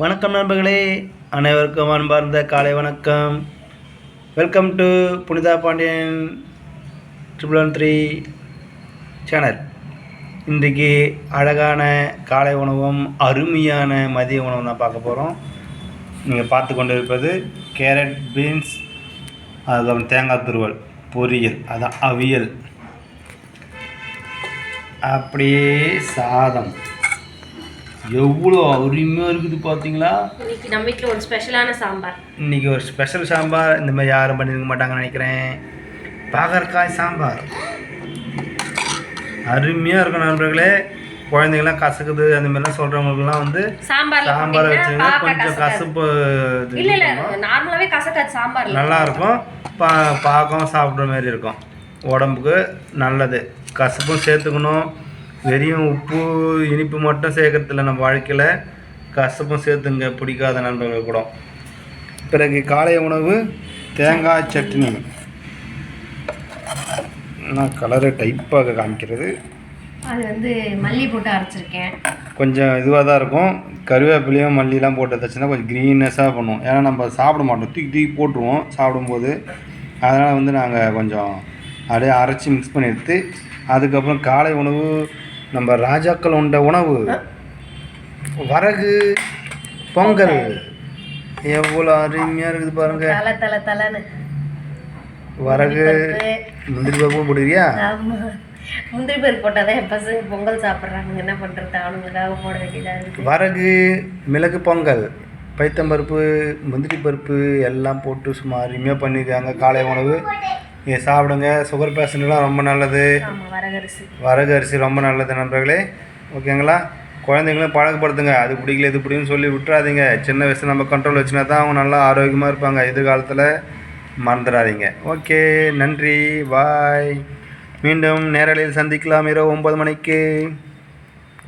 வணக்கம் நண்பர்களே, அனைவருக்கும் அன்பார்ந்த காலை வணக்கம். Welcome to Punitha Pandian 313 channel. இன்றைக்கி அழகான காலை உணவும் அருமையான மதிய உணவும் தான் பார்க்க போகிறோம். நீங்கள் பார்த்து கொண்டு இருப்பது கேரட் பீன்ஸ், அதுக்கப்புறம் தேங்காய் துருவல் பொரியல், அதான் அவியல், அப்படியே சாதம். எவ்வளோ அருமையாக இருக்குது பார்த்தீங்களா. இன்னைக்கு நம்ம வீட்டில் ஒரு ஸ்பெஷலான சாம்பார். இன்றைக்கி ஒரு ஸ்பெஷல் சாம்பார். இந்த மாதிரி யாரும் பண்ணியிருக்க மாட்டாங்கன்னு நினைக்கிறேன். பாகற்காய் சாம்பார் அருமையாக இருக்கும் நண்பர்களே. குழந்தைங்களாம் கசக்குது அந்த மாதிரிலாம் சொல்கிறவங்களுக்குலாம் வந்து சாம்பார் வச்சுங்க. கொஞ்சம் கசப்பு இல்லை நார்மலாகவே கசக்காது சாம்பார், நல்லாயிருக்கும். பார்க்கவும் சாப்பிட்ற மாதிரி இருக்கும். உடம்புக்கு நல்லது. கசப்பும் சேர்த்துக்கணும். வெறும் உப்பு இனிப்பு மட்டும் சேர்க்கறதில்ல நம்ம வாழ்க்கையில், கசப்பும் சேர்த்துங்க பிடிக்காத நண்பர்கள் கூட. பிறகு காலை உணவு தேங்காய் சட்னி. நான் கலரை டைப்பாக காமிக்கிறது. அது வந்து மல்லி போட்டு அரைச்சிருக்கேன். கொஞ்சம் இதுவாக தான் இருக்கும். கருவேப்பிலையும் மல்லிலாம் போட்டு வச்சுன்னா கொஞ்சம் க்ரீனஸாக பண்ணுவோம். ஏன்னா நம்ம சாப்பிட மாட்டோம், தூக்கி போட்டுருவோம் சாப்பிடும்போது. அதனால் வந்து நாங்கள் கொஞ்சம் அப்படியே அரைச்சி மிக்ஸ் பண்ணி எடுத்து, அதுக்கப்புறம் காலை உணவு நம்ம ராஜாக்கள் உண்ட உணவு வரகு பொங்கல். எவ்வளோ அருமையாக இருக்குது பாருங்கள். தலை தலைன்னு வரகு முந்திரி பருப்பும் போடுறியா? முந்திரி பருப்பு போட்டால் தான் என் பசங்க பொங்கல் சாப்பிட்றாங்க. என்ன பண்ணுறது, அவனுங்களுக்காக போட வேண்டியதாக இருக்குது. வரகு, மிளகு பொங்கல், பைத்தம்பருப்பு, முந்திரி பருப்பு எல்லாம் போட்டு சும்மா அருமையாக பண்ணியிருக்காங்க காலை உணவு. இதை சாப்பிடுங்க. சுகர் பேஷண்ட்லாம் ரொம்ப நல்லது. வரகு அரிசி ரொம்ப நல்லது நண்பர்களே. ஓகேங்களா? குழந்தைங்களும் பழக்கப்படுத்துங்க. அது பிடிக்கல இது பிடிக்குன்னு சொல்லி விட்டுறாதீங்க. சின்ன வயசில் நம்ம கண்ட்ரோல் வச்சுனா தான் அவங்க நல்லா ஆரோக்கியமாக இருப்பாங்க. எதிர்காலத்தில் மறந்துடாதீங்க. ஓகே, நன்றி, பாய். மீண்டும் நேரலையில் சந்திக்கலாம் இரவு 9 மணிக்கு.